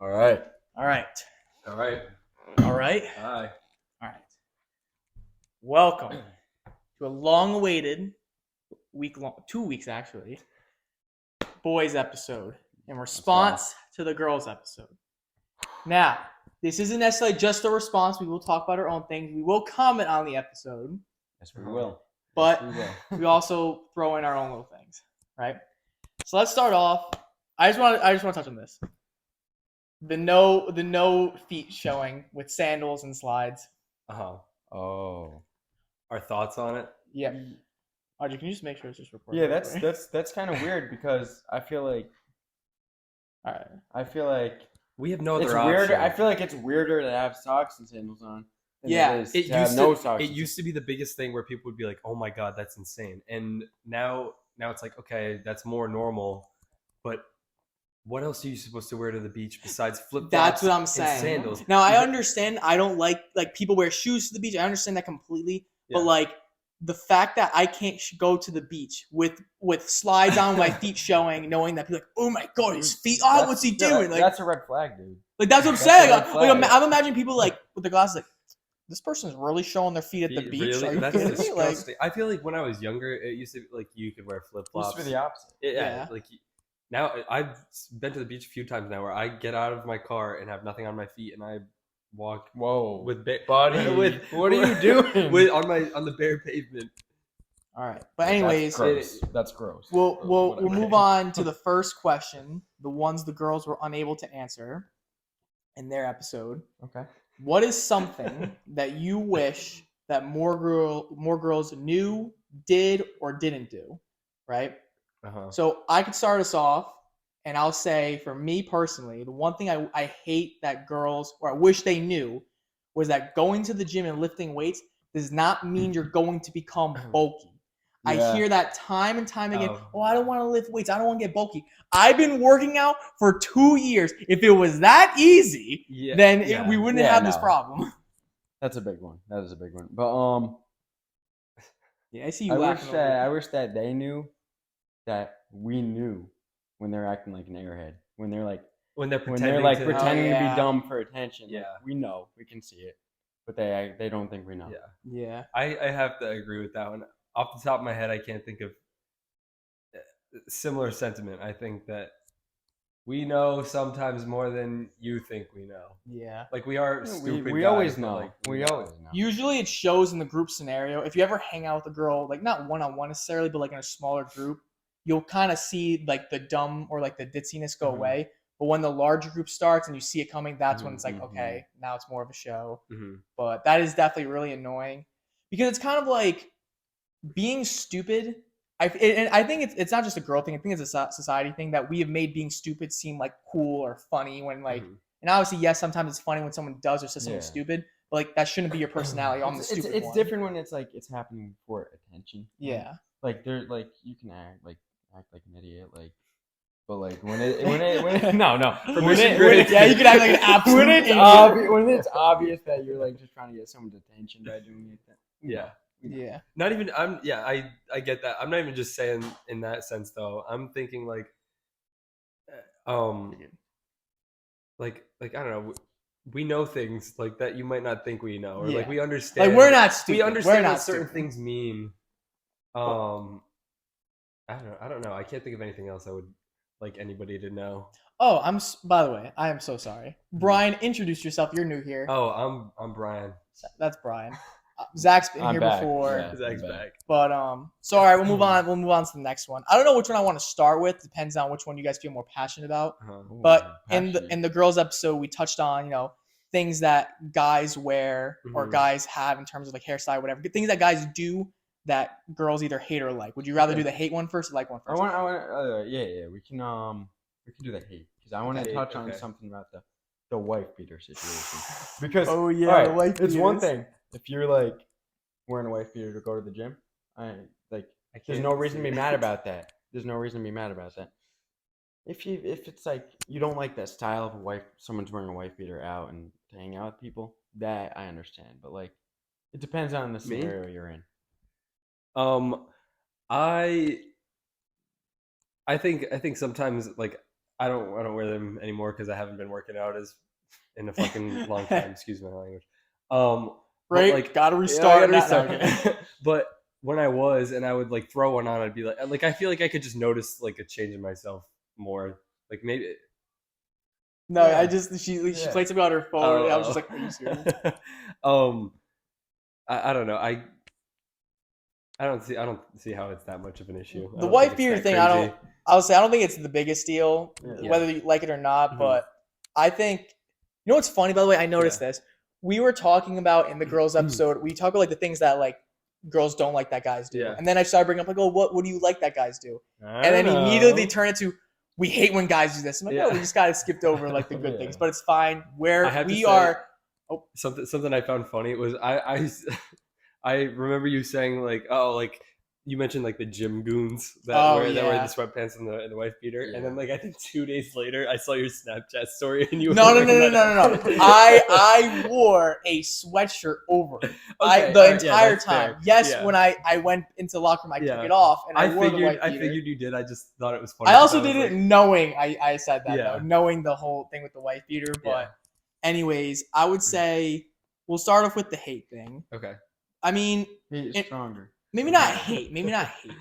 All right. All right. All right. All right. Hi. All right. Welcome to a long-awaited week-long, 2 weeks actually, boys episode in response to the girls episode. Now, this isn't necessarily just a response. We will talk about our own things. We will comment on the episode, Yes, we will. but Yes, we will. we also throw in our own little things, right? So let's start off. I just want to touch on this. The no feet showing with sandals and slides. Oh. Our thoughts on it? Yeah. Audrey, can you just make sure it's just recording? Yeah, that's kind of weird because I feel like All right. We have no it's other weirder. option. I feel like it's weirder to have socks and sandals on. Than Yeah. it is It to have used no to. socks. It used to be the biggest thing where people would be like, "Oh my god, that's insane," and now it's like, okay, that's more normal. But what else are you supposed to wear to the beach besides flip flops? That's what I'm and saying. sandals. Now I understand. I don't like people wear shoes to the beach. I understand that completely. But Yeah. like the fact that I can't go to the beach with slides on, my feet showing, knowing that people are like, oh my god, his feet. Oh, what's he doing? Like that's a red flag, dude. that's what I'm That's saying. a red flag. I'm imagining people like with their glasses like, this person's really showing their feet at the beach. Really? Are you That's kidding me? Like, disgusting. I feel like when I was younger, it used to be like you could wear flip It used flops. to be the opposite. Yeah. Like now, I've been to the beach a few times now where I get out of my car and have nothing on my feet, and I walk Whoa, with buddy. with What are you doing? with on the bare pavement. all right. But anyways, That's gross. we'll Whatever. move on to the first question, the ones the girls were unable to answer in their episode. Okay. What is something that you wish that more girls knew, did, or didn't do? Right? So I could start us off, and I'll say for me personally, the one thing I hate that girls, or I wish they knew, was that going to the gym and lifting weights does not mean you're going to become bulky. I Yeah. hear that time and time again. Oh. Oh, I don't want to lift weights. I don't want to get bulky. I've been working out for 2 years. If it was that easy, Yeah, then yeah. we wouldn't Yeah, have this no. problem. That's a big one. That is a big one. But Yeah, I see you I laughing. wish that they knew that we knew when they're acting like an airhead. When they're pretending pretending to yeah. be dumb for attention. Like, Yeah. we know, we can see it, but they don't think we know. Yeah, Yeah. I have to agree with that one. Off the top of my head, I can't think of similar sentiment. I think that we know sometimes more than you think we know. Yeah. Like we are stupid. We guys, always but, know. like, We always know. Usually it shows in the group scenario. If you ever hang out with a girl, like not one-on-one necessarily, but like in a smaller group, you'll kind of see like the dumb or like the ditziness go Mhm. away. But when the larger group starts and you see it coming, that's when it's like, Mhm. okay, now it's more of a show. Mhm. But that is definitely really annoying because it's kind of like being stupid. And I think it's not just a girl thing. I think it's a society thing that we have made being stupid seem like cool or funny when like, Mhm. and obviously, yes, sometimes it's funny when someone does or says something Yeah. stupid, but like that shouldn't be your personality. I'm the stupid It's one. different when it's like it's happening for attention. Yeah. Like they're like you can act like an idiot, like, but like when it no Yeah, you can act like an absolute when it's idiot. when it's obvious that you're like just trying to get someone's attention by doing it. Yeah. Yeah. Not even I get that. I'm not even just saying in that sense though. I'm thinking like like I don't know, we know things like that you might not think we know, or like Yeah. we understand. Like we're not stupid. We understand We're not what certain stupid. things mean. I don't know. I can't think of anything else I would like anybody to know. Oh, by the way, I am so sorry. Brian, introduce yourself. You're new here. Oh, I'm Brian. That's Brian. Zach's been I'm here back. before. Yeah. Zach's I'm back. But so all right, we'll move on. We'll move on to the next one. I don't know which one I want to start with. Depends on which one you guys feel more passionate about. Ooh, But passionate. in the girls episode, we touched on things that guys wear or Mhm. guys have in terms of like hairstyle, whatever. Things that guys do that girls either hate or like. Would you rather do the hate one first or like one I first? want yeah, we can do the hate because I want to Okay, touch on okay. something about the wife beater situation because Oh, yeah, all right, the wife it's one beaters. thing if you're like wearing a wife beater to go to the gym. There's can't no reason to see be that. mad about that. There's no reason to be mad about that. If it's like you don't like that style of someone's wearing a wife beater out and to hang out with people, that I understand. But like, it depends on the Me? scenario you're in. I think sometimes like I don't wear them anymore because I haven't been working out as in a fucking long time. Excuse my language. But, Right, like, gotta restart. yeah, I gotta that. restart. But when I was and I would like throw one on, I'd be like I feel like I could just notice like a change in myself more. Like maybe No, Yeah. I just she Yeah. played something on her phone, and I was just like, "Are you serious?" I don't know. I don't see how it's that much of an issue. I The don't white think it's beater that thing, crazy. I'll say I don't think it's the biggest deal, Yeah. whether you like it or not. Mhm. But I think you know what's funny, by the way. I noticed this. We were talking about in the girls episode. We talk about like the things that like girls don't like that guys do, Yeah. and then I started bringing up like, "Oh, what do you like that guys do?" I And then don't immediately know. turn it to we hate when guys do this. I'm like, Yeah. "Oh, we just kind of skipped over like the good Yeah. things, but it's fine." Where I have to we say- are. Something I found funny was I remember you saying like, oh, like you mentioned like the gym goons that wear the Yeah. sweatpants and the wife beater, and then Yeah. like I think 2 days later I saw your Snapchat story and you No. were wearing that outfit. I wore a sweatshirt over it. Okay, the alright, yeah, entire that's fair. time. Yes, Yeah. when I went into the locker room, I took Yeah. it off and I, I wore the white figured beater. you did. I just thought it was funny. I 'cause also was did it like, knowing I said that Yeah. though, knowing the whole thing with the white beater. But Yeah. anyways, I would say we'll start off with the hate thing. Okay. I mean, Hate is It- stronger. maybe not hate,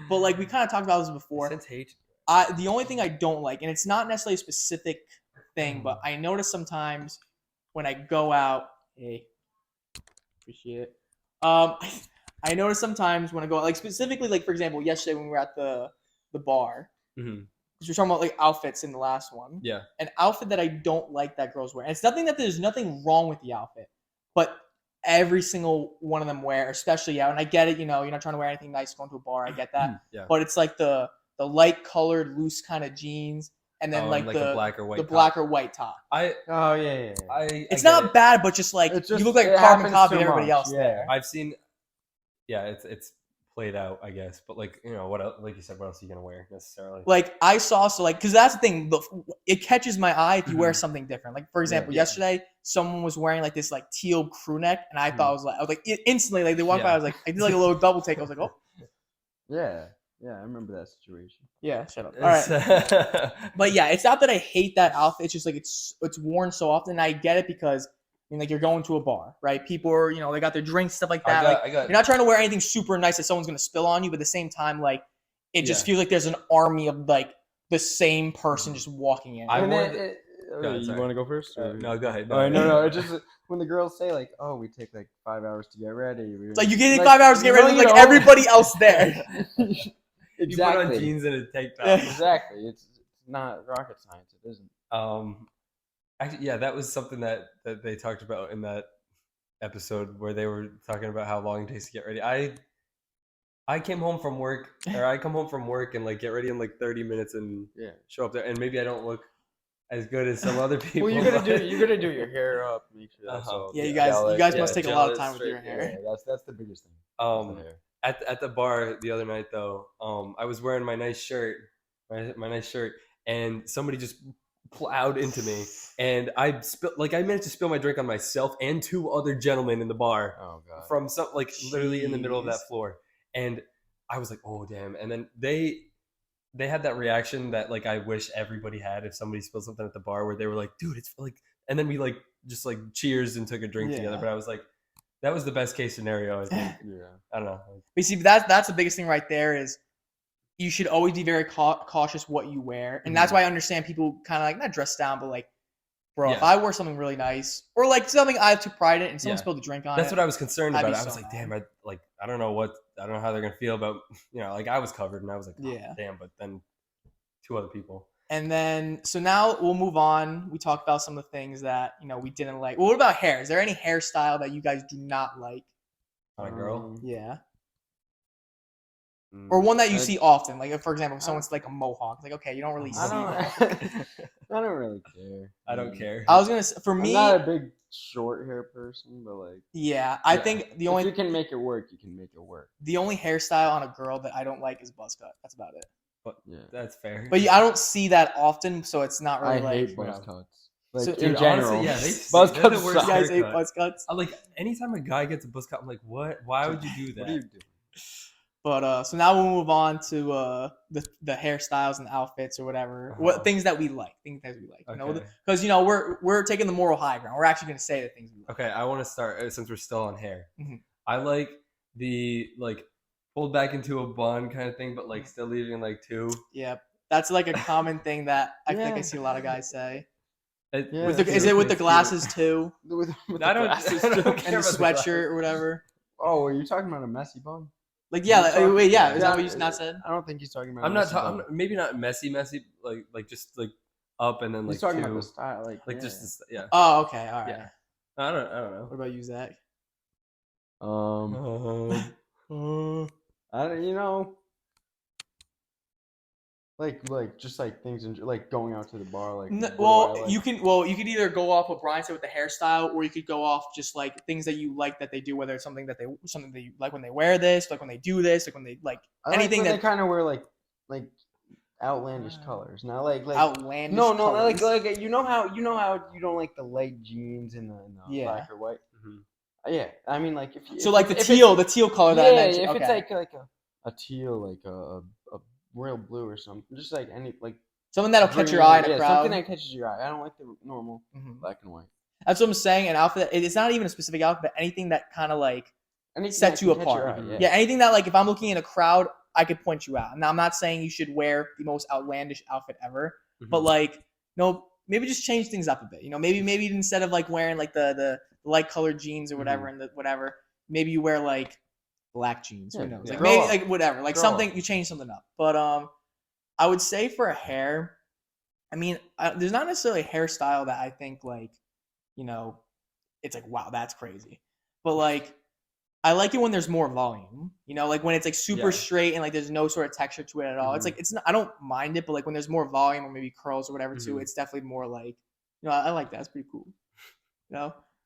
but like we kind of talked about this before. Since hate. The only thing I don't like, and it's not necessarily a specific thing, but I notice sometimes when I go out, hey, appreciate it. I notice sometimes when I go out, like specifically, like for example, yesterday when we were at the bar, Mhm. because we're talking about like outfits in the last one. Yeah. An outfit that I don't like that girls wear. And it's nothing that there's nothing wrong with the outfit, but every single one of them wear, especially out. And I get it, you know, you're not trying to wear anything nice going to a bar. I get that. Yeah. But it's like the light colored, loose kind of jeans, and then Oh, like, a the black or white. the top. black or white top. I Oh yeah. It's get not it. bad, but just like It's you just- look like a it carbon happens copy of too everybody much, else yeah. there. I've seen. Yeah, it's played out, I guess. But like what else, like you said, what else are you gonna wear necessarily? Like I saw, so like, because that's the thing, it catches my eye if you wear Mhm. something different. Like for example, Yeah. yesterday someone was wearing like this like teal crew neck, and I thought I was like instantly like they walked by, Yeah. I was like I did like a little double take. I was like, oh Yeah. Yeah, I remember that situation. yeah, shut up. All right, It's- but yeah, it's not that I hate that outfit. It's just like it's worn so often. And I get it because I mean like you're going to a bar, right? People are they got their drinks, stuff like that. Like, I got. you're not trying to wear anything super nice that someone's gonna spill on you, but at the same time, like it just Yeah. feels like there's an army of like the same person just walking in. I And wore then the- Go ahead, you sorry. want to go first? Or? No, go ahead. Oh, no. It's just when the girls say like, "Oh, we take like 5 hours to get ready." It's like you get 5 hours to get ready with you like don't. everybody else there. You put on jeans and a tank top. Exactly. It's not rocket science. It isn't. Actually, yeah, that was something that they talked about in that episode where they were talking about how long it takes to get ready. I came home from work, or I come home from work and like get ready in like 30 minutes and Yeah. show up there, and maybe I don't look as good as some other people. Well, you're but- gonna do your hair up, make sure that's Uh-huh. all. Yeah, you gel guys it, must yeah, take a gel lot of it time with your straight. hair. Yeah, that's the biggest thing. is the hair. At the bar the other night though, I was wearing my nice shirt, my nice shirt, and somebody just plowed into me, and I managed to spill my drink on myself and 2 other gentlemen in the bar Oh god. from some like literally in the middle of that Jeez. floor, and I was like, oh damn, and then they had that reaction that like I wish everybody had if somebody spilled something at the bar, where they were like, dude, it's like, and then we like just like cheers and took a drink together, Yeah. but I was like, that was the best case scenario, I think. Yeah. I don't know. But you see, that's the biggest thing right there is you should always be very cautious what you wear, and that's why I understand people kind of like not dress down, but like, bro, if Yeah. I wore something really nice or like something I took pride in, and someone Yeah. spilled a drink on That's it, what I was concerned I'd about. be I was so like, mad. damn, I don't know how they're gonna feel about, like I was covered, and I was like, oh, Yeah. damn, but then 2 other people. And then so now we'll move on. We talked about some of the things that we didn't like. Well, what about hair? Is there any hairstyle that you guys do not like? On a girl. Yeah. Mm. Or one that you I- see often, like if, for example, if someone's like a mohawk, it's like okay, you don't really see I that. don't. I don't really care. I don't care. I was gonna say, for I'm me, not a big short hair person, but like, yeah, I Yeah. think the if only you can make it work, you can make it work. hairstyle on a girl that I don't like is buzz cut. That's about it. Yeah. That's fair. But I don't see that often, so it's not really I like hate buzz cuts. Like So- in Dude, general, honestly, yeah, buzz they're the cuts worst you suck. guys hate haircut. buzz cuts. Like anytime a guy gets a buzz cut, I'm like, what? Why would you do that? What are you doing? But so now we'll move on to the hairstyles and outfits or whatever. What things that we like, Okay. because we're taking the moral high ground. We're actually going to say the things we like. Okay, I want to start since we're still on hair. Mm-hmm. I like the pulled back into a bun kind of thing, but still leaving two. Yep, that's like a common thing that I think I see a lot of guys say. Is it with the glasses too? With I don't glasses care too? And the sweatshirt or whatever. Oh, are you talking about a messy bun? Is that what you just not said? I don't think he's talking about. I'm not talking. Maybe not messy, just up and then he's talking about the style, just the, yeah. Oh, okay, all right. Yeah. I don't know. What about you, Zach? I don't, just things going out to the bar, you could either go off what Brian said with the hairstyle, or you could go off just things that you like that they do, whether it's something that you like when they wear this, like when they do this, like when they anything that they kind of wear outlandish colors. Not outlandish. No, colors. you know how you don't like the light jeans in the black or white. Mm-hmm. Yeah, I mean if the teal color that I mentioned. If okay. it's a teal, a royal blue or something, just any something that'll catch your eye in a crowd. Something that catches your eye. I don't like the normal black and white. That's what I'm saying. An outfit. It's not even a specific outfit, but anything that kind of sets you apart. Yeah, anything that if I'm looking in a crowd, I could point you out. Now I'm not saying you should wear the most outlandish outfit ever, but maybe just change things up a bit. Maybe instead of wearing the light colored jeans or whatever and the whatever, maybe you wear black jeans. Who knows? Maybe whatever. Something you change something up. But I would say for a hair, I mean, there's not necessarily a hairstyle that I think it's wow, that's crazy. But I like it when there's more volume. When it's super straight and there's no sort of texture to it at all. Mm-hmm. It's not, I don't mind it, but when there's more volume or maybe curls or whatever too, it's definitely more I like that. It's pretty cool.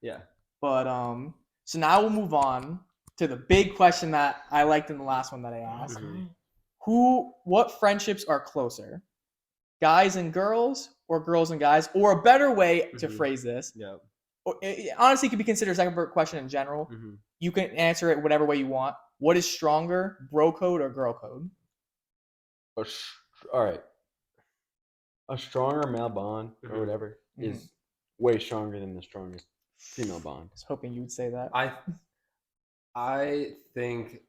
Yeah. But so now we'll move on to the big question that I liked in the last one that I asked. Mm-hmm. What friendships are closer? Guys and girls or girls and guys? Or a better way to phrase this. Yeah. Or, honestly, it could be considered a second question in general. Mm-hmm. You can answer it whatever way you want. What is stronger, bro code or girl code? All right. A stronger male bond or whatever is way stronger than the strongest female bond. I was hoping you would say that. I think,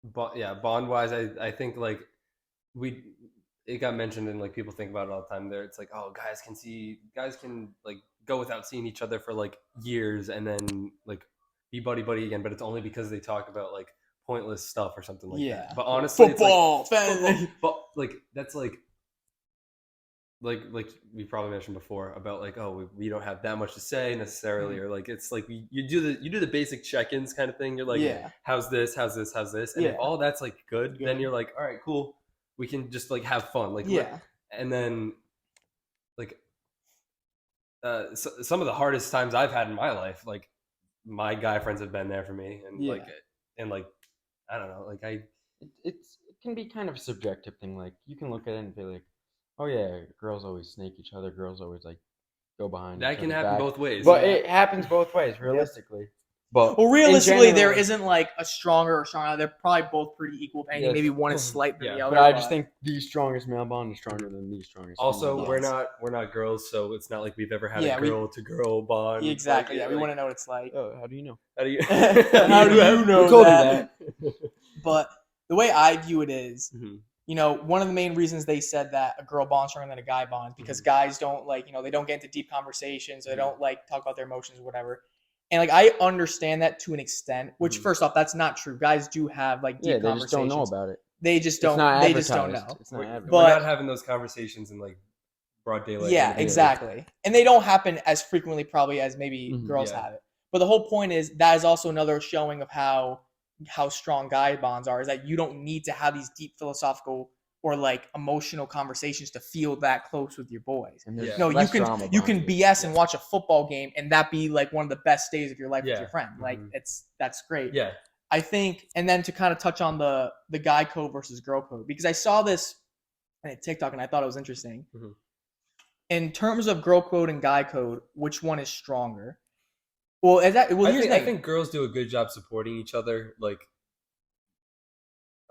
bond wise, I think it got mentioned and people think about it all the time. There, it's guys can go without seeing each other for years and then be buddy again, but it's only because they talk about pointless stuff or something like that. But honestly, football, but that's we probably mentioned before about we don't have that much to say necessarily, or it's you do the basic check-ins kind of thing. You're how's this, and if all that's good, then you're all right, cool, we can just have fun, and then some of the hardest times I've had in my life, my guy friends have been there for me, and I don't know, it can be kind of a subjective thing. You can look at it and be oh yeah, girls always snake each other. Girls always go behind. That can happen both ways. But it happens both ways, realistically. But realistically, there isn't a stronger or stronger. They're probably both pretty equal pain. Maybe one is slight than the other. But I just think the strongest male bond is stronger than the strongest. Also, we're not girls, so it's not we've ever had a girl to girl bond. Exactly. We want to know what it's like. Oh, how do you know? How do you know? Who told you that? But the way I view it is, one of the main reasons they said that a girl bonds stronger than a guy bonds because guys don't they don't get into deep conversations. They don't talk about their emotions or whatever. And I understand that to an extent, which first off, that's not true. Guys do have deep conversations. They just don't know about it. They just don't know. It's not we're not having those conversations in broad daylight. Yeah, exactly. And they don't happen as frequently probably as maybe girls have it. But the whole point is that is also another showing of how strong guy bonds are, is that you don't need to have these deep philosophical or emotional conversations to feel that close with your boys. No, you can BS and watch a football game and that be one of the best days of your life with your friend. That's great. Yeah. I think, and then to kind of touch on the guy code versus girl code, because I saw this on TikTok and I thought it was interesting. Mm-hmm. In terms of girl code and guy code, which one is stronger? Well, I think girls do a good job supporting each other,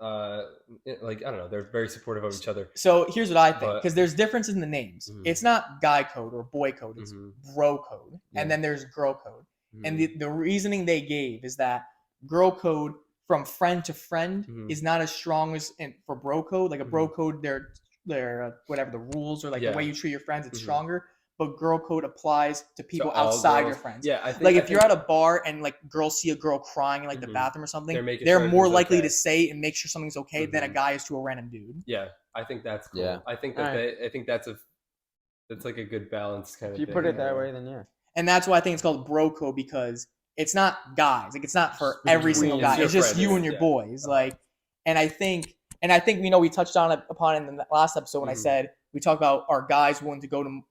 like I don't know, they're very supportive of each other. So here's what I think, because there's differences in the names. Mhm. It's not guy code or boy code. It's bro code, and then there's girl code. And the reasoning they gave is that girl code from friend to friend is not as strong as for bro code. Like a bro code, they're whatever the rules or like the way you treat your friends, it's stronger. But girl code applies to people outside your friends. Yeah, I think, like if you're at a bar and like girls see a girl crying in like the bathroom or something, they're more likely to say and make sure something's okay than a guy is to a random dude. Yeah, I think that's cool. Yeah. I think that I think that's like a good balance kind of thing. If you put it that way, then yeah. And that's why I think it's called bro code, because it's not guys. Like it's not for every single guy. It's just you and your boys. Like, and I think we touched upon it in the last episode when I said we talk about our guys willing to go to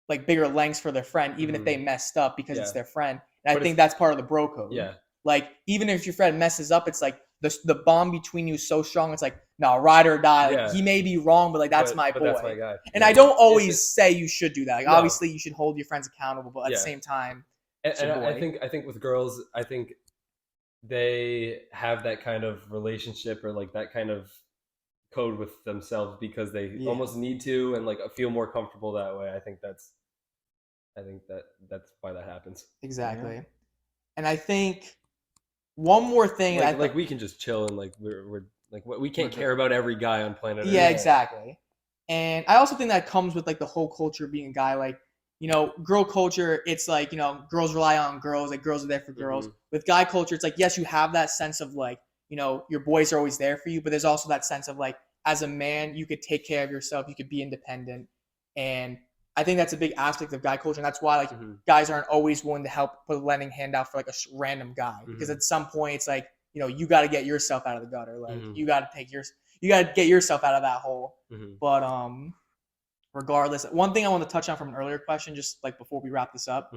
like bigger lengths for their friend, even if they messed up because it's their friend. And I think that's part of the bro code. Yeah. Like even if your friend messes up, it's like the bond between you is so strong. It's like, no, ride or die. Like, he may be wrong, but like that's my boy. That's my guy. And I don't always say you should do that. Like obviously you should hold your friends accountable, but at the same time, and I think with girls, I think they have that kind of relationship or like that kind of code with themselves because they almost need to and like feel more comfortable that way. I think that's why that happens. Exactly. And I think one more thing, like we can just chill and like we're like we can't care about every guy on planet Earth. Yeah, exactly. And I also think that comes with like the whole culture being a guy. Like, you know, girl culture, it's like, you know, girls rely on girls, like girls are there for girls. With guy culture, it's like, yes, you have that sense of like, you know, your boys are always there for you, but there's also that sense of like, as a man, you could take care of yourself, you could be independent. And I think that's a big aspect of guy culture. And that's why like guys aren't always willing to help put a lending hand out for like a random guy. Because at some point it's like, you know, you got to get yourself out of the gutter. Like you got to get yourself out of that hole. But regardless, one thing I want to touch on from an earlier question, just like before we wrap this up.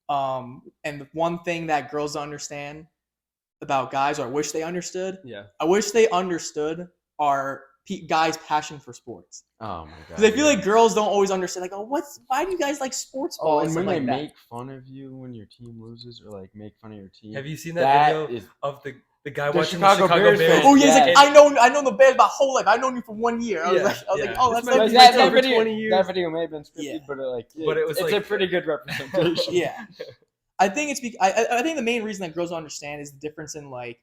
And the one thing that girls don't understand about guys, or I wish they understood. Yeah. I wish they understood our guys' passion for sports. Oh my god! Because I feel like girls don't always understand. Like, why do you guys like sports ball? And when they like make fun of you when your team loses, or like make fun of your team. Have you seen that video of the guy watching the Chicago Bears? Oh yeah, he's like, I know the Bears my whole life. I've known you for 1 year. I was like, oh, that's like that video. 20 years. That video may have been scripted, but it's like, a pretty good representation. Yeah, I think it's I think the main reason that girls don't understand is the difference in like.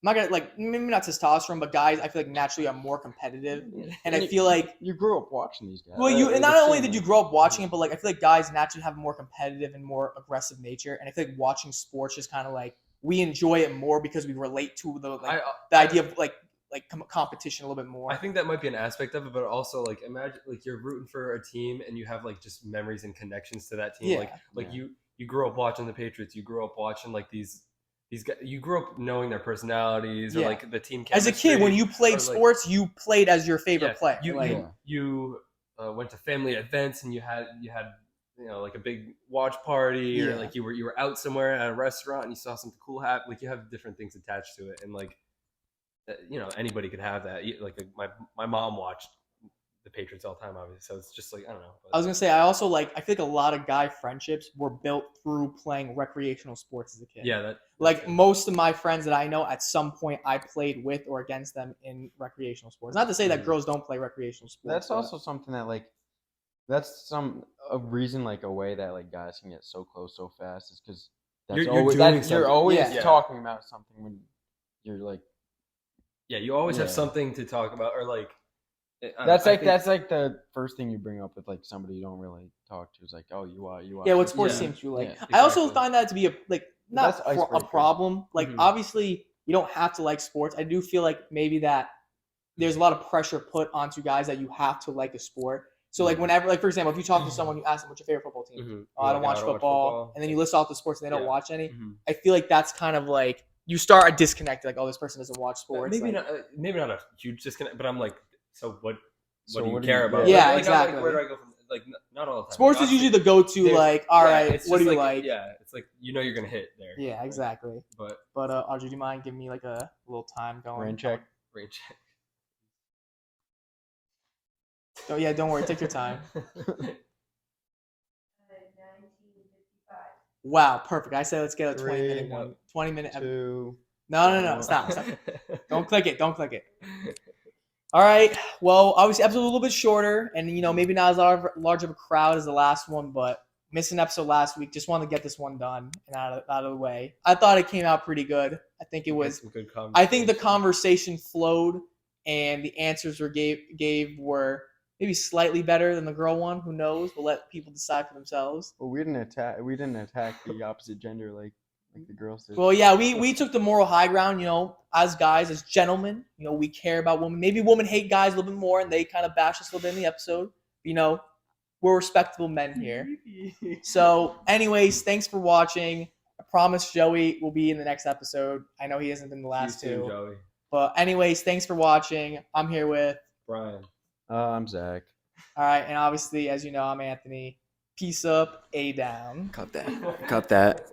I'm not gonna like maybe not testosterone, but guys I feel like naturally are more competitive, and I feel like you grew up watching these guys. Well, and not only did you grow up watching it, but like I feel like guys naturally have a more competitive and more aggressive nature, and I feel like watching sports is kind of like we enjoy it more because we relate to the idea of like competition a little bit more. I think that might be an aspect of it, but also like imagine like you're rooting for a team and you have like just memories and connections to that team. You grew up watching the Patriots, you grew up watching like these guys, you grew up knowing their personalities or like the team chemistry. As a kid, when you played sports, you played as your favorite player. You went to family events and you had you know like a big watch party or like you were out somewhere at a restaurant and you saw something cool happen. Like you have different things attached to it, and like you know anybody could have that. Like my mom watched the Patriots all the time, obviously. So it's just like I don't know. I was gonna say I feel like a lot of guy friendships were built through playing recreational sports as a kid. Yeah, like most of my friends that I know, at some point I played with or against them in recreational sports. Not to say that girls don't play recreational sports. That's also something that like that's a reason like a way that like guys can get so close so fast is because you're always talking about something when you're like you always have something to talk about or like. That's like the first thing you bring up with like somebody you don't really talk to is like, oh, you watch. Yeah, what sports teams you like? Yeah, exactly. I also find that to be not a problem. Like obviously you don't have to like sports. I do feel like maybe that there's a lot of pressure put onto guys that you have to like a sport. So like whenever, like for example, if you talk to someone, you ask them what's your favorite football team. Oh, I don't watch football, and then you list off the sports and they don't watch any. I feel like that's kind of like you start a disconnect. Like, oh, this person doesn't watch sports. Maybe not a huge disconnect, but I'm like. So what do you care about? Yeah, exactly. Like, where do I go from? Like, not all the time. Sports is usually the go-to. Like, all right, what do you like? Yeah, it's like you know you're gonna hit there. Yeah, exactly. But Audrey, do you mind giving me like a little time going? Rain check. Oh yeah, don't worry. Take your time. 1955. Wow, perfect. I said let's get a 20-minute one. 20-minute. 2, No. Stop. Don't click it. Don't click it. All right. Well, obviously, episode a little bit shorter, and maybe not as large of a crowd as the last one, but missed an episode last week. Just wanted to get this one done and out of the way. I thought it came out pretty good. I think it was. Some good I think the conversation flowed, and the answers gave were maybe slightly better than the girl one. Who knows? We'll let people decide for themselves. Well, we didn't attack the opposite gender like the girls did. Well, yeah, we took the moral high ground, as guys, as gentlemen. We care about women. Maybe women hate guys a little bit more, and they kind of bash us a little bit in the episode. We're respectable men here. So, anyways, thanks for watching. I promise Joey will be in the next episode. I know he hasn't been the last two. Joey. But anyways, thanks for watching. I'm here with Brian. I'm Zach. All right, and obviously, as you know, I'm Anthony. Peace up, A down. Cut that.